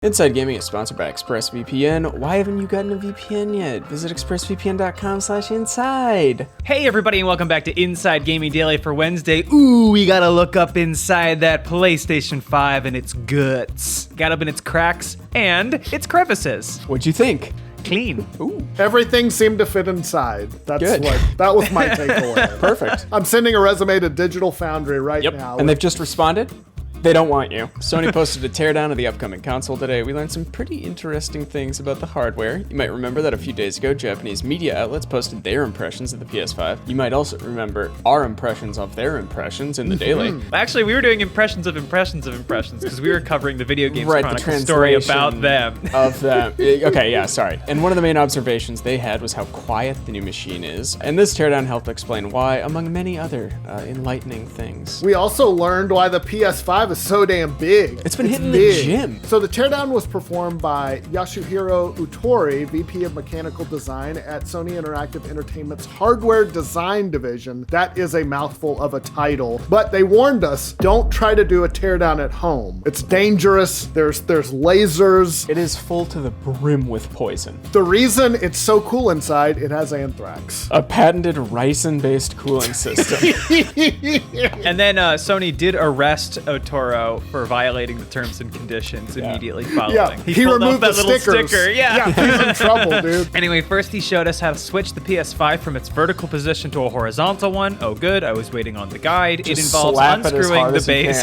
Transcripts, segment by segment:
Inside Gaming is sponsored by ExpressVPN. Why haven't you gotten a VPN yet? Visit expressvpn.com/inside. Hey everybody, and welcome back to Inside Gaming Daily for Wednesday. Ooh, we gotta look up inside that PlayStation 5 and its guts. Got up in its cracks and its crevices. What'd you think? Clean. Ooh. Everything seemed to fit inside. That's Good. that was my takeaway. Perfect. I'm sending a resume to Digital Foundry right now. And they've just responded. They don't want you. Sony posted a teardown of the upcoming console today. We learned some pretty interesting things about the hardware. You might remember that a few days ago, Japanese media outlets posted their impressions of the PS5. You might also remember our impressions of their impressions in the daily. Actually, we were doing impressions of impressions of impressions because we were covering the Video Games Right, the Chronicle story about translation them. Of them. Okay, yeah, sorry. And one of the main observations they had was how quiet the new machine is. And this teardown helped explain why, among many other enlightening things. We also learned why the PS5 is so damn big. It's been hitting the gym. So the teardown was performed by Yasuhiro Ootori, VP of Mechanical Design at Sony Interactive Entertainment's Hardware Design Division. That is a mouthful of a title. But they warned us, don't try to do a teardown at home. It's dangerous. There's lasers. It is full to the brim with poison. The reason it's so cool inside, it has anthrax. A patented ricin-based cooling system. And then Sony did arrest Otoro for violating the terms and conditions immediately following. Yeah, he pulled removed off the that little stickers. sticker. Yeah. He's in trouble, dude. Anyway, first he showed us how to switch the PS5 from its vertical position to a horizontal one. Oh good, I was waiting on the guide. Just it involves slap it as unscrewing hard the as you base.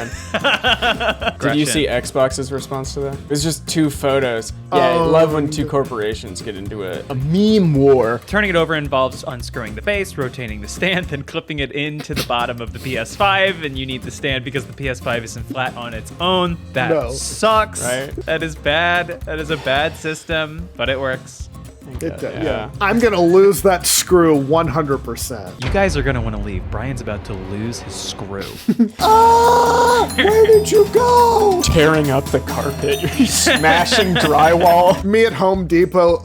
Did you see Xbox's response to that? It was just two photos. Yeah, I love when two corporations get into a meme war. Turning it over involves unscrewing the base, rotating the stand, then clipping it into the bottom of the PS5, and you need the stand because the PS5 isn't flat on its own. That sucks. Right? That is bad. That is a bad system, but it works. Yeah. I'm gonna lose that screw 100%. You guys are gonna want to leave. Brian's about to lose his screw. Where did you go? Tearing up the carpet. You're smashing drywall. Me at Home Depot.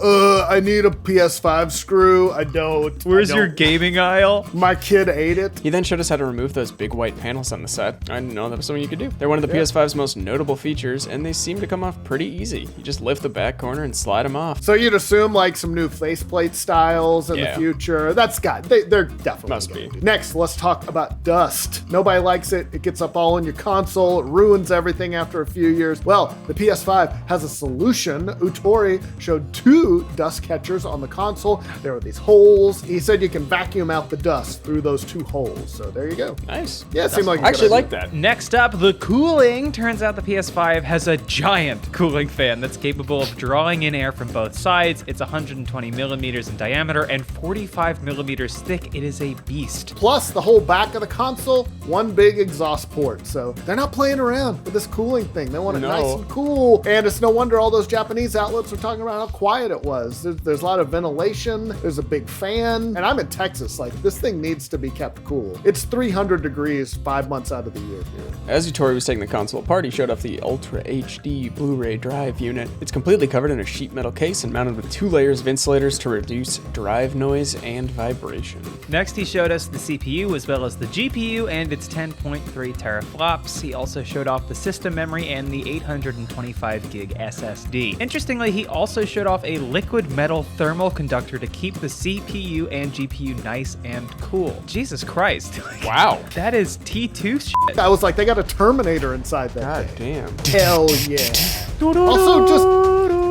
I need a PS5 screw. I don't. Where's your gaming aisle? My kid ate it. He then showed us how to remove those big white panels on the side. I didn't know that was something you could do. They're one of the PS5's most notable features, and they seem to come off pretty easy. You just lift the back corner and slide them off. So you'd assume like some new faceplate styles in the future. They're definitely Must be. Next, let's talk about dust. Nobody likes it. It gets up all in your console. It ruins everything after a few years. Well, the PS5 has a solution. Ootori showed 2 dust catchers on the console. There are these holes. He said you can vacuum out the dust through those 2 holes. So there you go. Nice. Yeah, it seemed like I actually like that. Next up, the cooling. Turns out the PS5 has a giant cooling fan that's capable of drawing in air from both sides. It's 120 millimeters in diameter and 45 millimeters thick. It is a beast. Plus, the whole back of the console, one big exhaust port. So they're not playing around with this cooling thing. They want it nice and cool. And it's no wonder all those Japanese outlets were talking about how quiet it was. There's a lot of ventilation. There's a big fan. And I'm in Texas. Like, this thing needs to be kept cool. It's 300 degrees 5 months out of the year here. As Ootori was taking the console apart, he showed off the Ultra HD Blu-ray drive unit. It's completely covered in a sheet metal case and mounted with 2 layers of insulators to reduce drive noise and vibration. Next, he showed us the CPU as well as the GPU and its 10.3 teraflops. He also showed off the system memory and the 825 gig SSD. Interestingly, he also showed off a liquid metal thermal conductor to keep the CPU and GPU nice and cool. Jesus Christ. Wow. That is T2 shit. I was like, they got a Terminator inside that God thing. damn. Hell yeah. Also, just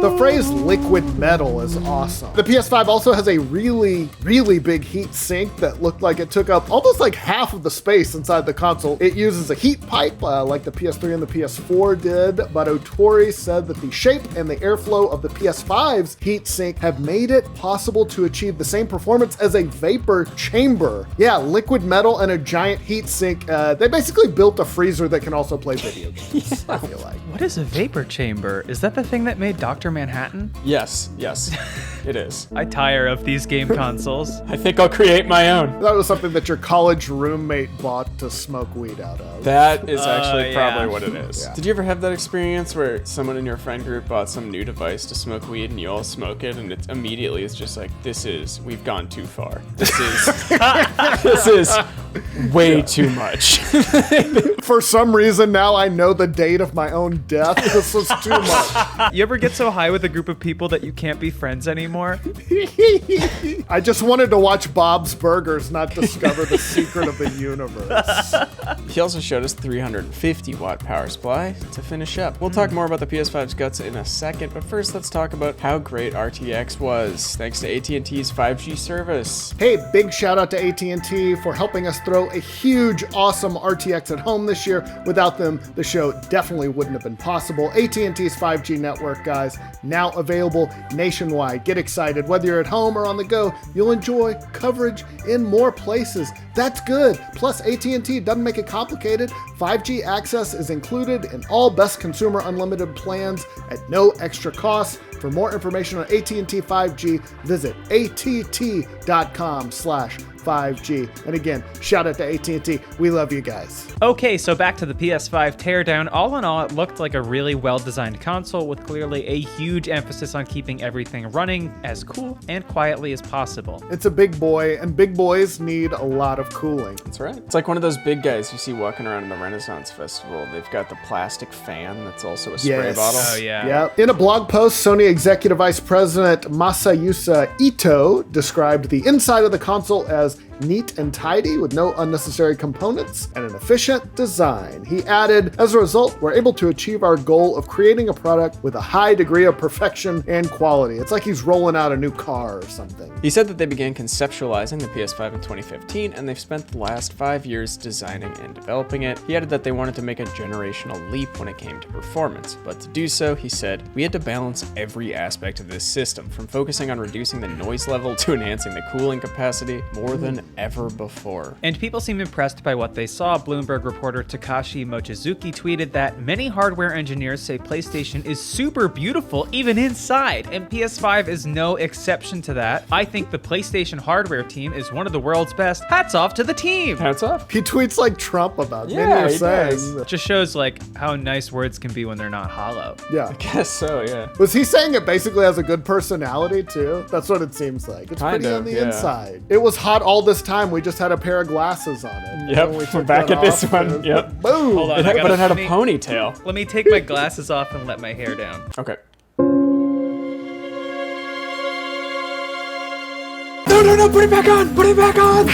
the phrase liquid metal is awesome. The PS5 also has a really, really big heat sink that looked like it took up almost like half of the space inside the console. It uses a heat pipe like the PS3 and the PS4 did, but Ootori said that the shape and the airflow of the PS5's heat sink have made it possible to achieve the same performance as a vapor chamber. Yeah, liquid metal and a giant heat sink. They basically built a freezer that can also play video games, I feel like. What is a vapor chamber? Is that the thing that made Dr. Manhattan? Yes, it is. I tire of these game consoles. I think I'll create my own. That was something that your college roommate bought to smoke weed out of. That is actually probably yeah. what it is. Yeah. Did you ever have that experience where someone in your friend group bought some new device to smoke weed and you all smoke it and it's just like, we've gone too far. This is way too much. For some reason, now I know the date of my own death. This was too much. You ever get so high with a group of people that you can't be friends anymore? I just wanted to watch Bob's Burgers, not discover the secret of the universe. He also showed us 350 watt power supply to finish up. We'll talk more about the PS5's guts in a second, but first let's talk about how great RTX was, thanks to AT&T's 5G service. Hey, big shout out to AT&T for helping us throw a huge, awesome RTX at home this year. Without them, the show definitely wouldn't have been possible. AT&T's 5G network, guys, now available nationwide. Get excited. Whether you're at home or on the go, you'll enjoy coverage in more places. That's good. Plus, AT&T doesn't make it complicated. 5G access is included in all best consumer unlimited plans at no extra cost. For more information on AT&T 5G, visit att.com/5G. And again, shout out to AT&T. We love you guys. Okay, so back to the PS5 teardown. All in all, it looked like a really well-designed console with clearly a huge emphasis on keeping everything running as cool and quietly as possible. It's a big boy, and big boys need a lot of cooling. That's right. It's like one of those big guys you see walking around in the Renaissance Festival. They've got the plastic fan that's also a spray bottle. Oh, yeah. Yep. In a blog post, Sony Executive Vice President Masayusa Ito described the inside of the console as neat and tidy with no unnecessary components and an efficient design. He added, as a result, we're able to achieve our goal of creating a product with a high degree of perfection and quality. It's like he's rolling out a new car or something. He said that they began conceptualizing the PS5 in 2015, and they've spent the last 5 years designing and developing it. He added that they wanted to make a generational leap when it came to performance, but to do so, he said, we had to balance every aspect of this system, from focusing on reducing the noise level to enhancing the cooling capacity more than ever before. And people seem impressed by what they saw. Bloomberg reporter Takashi Mochizuki tweeted that many hardware engineers say PlayStation is super beautiful even inside, and PS5 is no exception to that. I think the PlayStation hardware team is one of the world's best. Hats off to the team! Hats off. He tweets like Trump about it. Yeah, Many are he saying. does. Just shows like how nice words can be when they're not hollow. Yeah. I guess so, yeah. Was he saying it basically has a good personality too? That's what it seems like. It's Kind pretty of, on the yeah. inside. It was hot all this time. We just had a pair of glasses on it. Yep, When we we're took back that at this off, one. it was Yep. like, boom. Hold on, But it had a let me- ponytail. Let me take my glasses off and let my hair down. Okay. No, put it back on! Put it back on!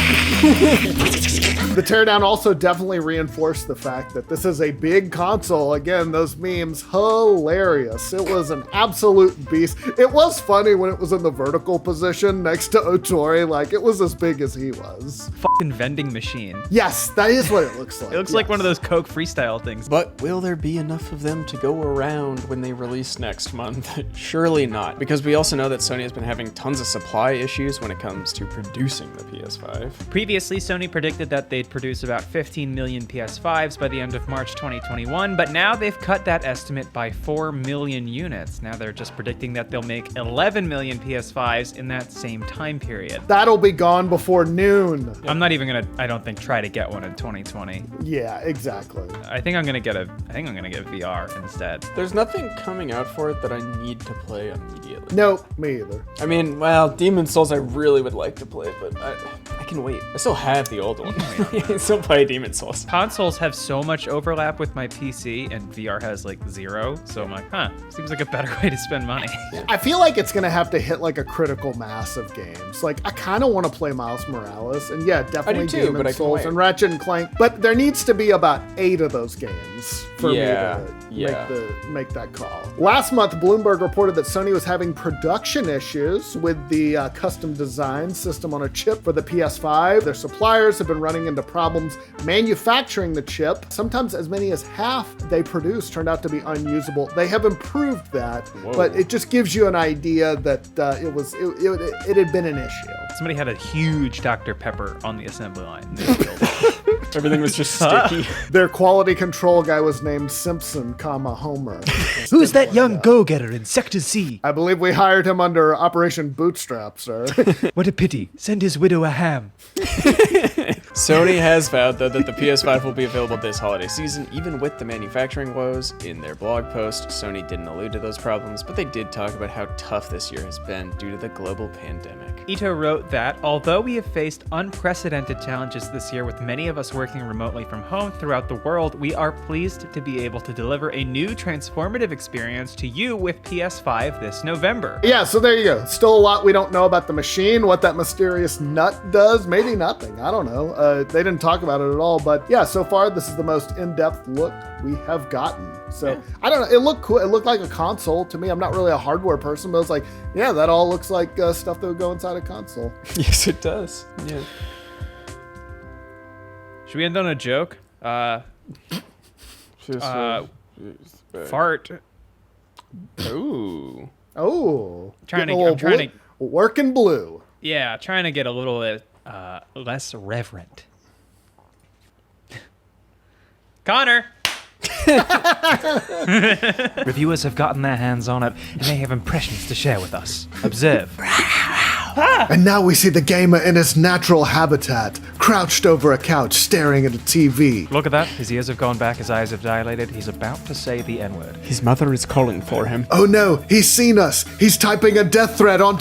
The teardown also definitely reinforced the fact that this is a big console. Again, those memes, hilarious. It was an absolute beast. It was funny when it was in the vertical position next to Ootori. Like, it was as big as he was. Fucking vending machine. Yes, that is what it looks like. It looks like one of those Coke freestyle things. But will there be enough of them to go around when they release next month? Surely not, because we also know that Sony has been having tons of supply issues when it comes to producing the PS5. Previously, Sony predicted that they'd produce about 15 million PS5s by the end of March 2021, but now they've cut that estimate by 4 million units. Now they're just predicting that they'll make 11 million PS5s in that same time period. That'll be gone before noon. I'm not even gonna, I don't think, try to get one in 2020. Yeah, exactly. I think I'm gonna get VR instead. There's nothing coming out for it that I need to play immediately. No, me either. I mean, well, Demon's Souls I really would like to play, but I can wait. I still have the old one. I can still play Demon's Souls. Consoles have so much overlap with my PC, and VR has like 0, so I'm like, seems like a better way to spend money. I feel like it's gonna have to hit like a critical mass of games. Like, I kind of want to play Miles Morales, and yeah, definitely too, but I Demon's can Souls wait. and Ratchet and Clank. But there needs to be about 8 of those games for me to make that call. Last month, Bloomberg reported that Sony was having production issues with the custom design system on a chip for the PS5. Their suppliers have been running into problems manufacturing the chip. Sometimes as many as half they produced turned out to be unusable. They have improved that, but it just gives you an idea that it had been an issue. Somebody had a huge Dr. Pepper on the assembly line. They killed it. Everything was just sticky. Their quality control guy was named Simpson, Homer. Who's that young go-getter in Sector C? I believe we hired him under Operation Bootstrap, sir. What a pity. Send his widow a ham. Sony has vowed, though, that the PS5 will be available this holiday season, even with the manufacturing woes. In their blog post, Sony didn't allude to those problems, but they did talk about how tough this year has been due to the global pandemic. Ito wrote that, although we have faced unprecedented challenges this year with many of us working remotely from home throughout the world, we are pleased to be able to deliver a new transformative experience to you with PS5 this November. Yeah, so there you go. Still a lot we don't know about the machine, what that mysterious nut does. Maybe nothing. I don't know. They didn't talk about it at all, but yeah, so far this is the most in-depth look we have gotten. So yeah. I don't know. It looked cool. It looked like a console to me. I'm not really a hardware person, but it's like, yeah, that all looks like stuff that would go inside a console. Yes, it does. Yeah. Should we end on a joke? Fart. Ooh. Oh. I'm trying to working blue. Yeah, trying to get a little bit less reverent. Connor. Reviewers have gotten their hands on it, and they have impressions to share with us. Observe. And now we see the gamer in his natural habitat, crouched over a couch, staring at a TV. Look at that. His ears have gone back, his eyes have dilated. He's about to say the N-word. His mother is calling for him. Oh no, he's seen us. He's typing a death threat onto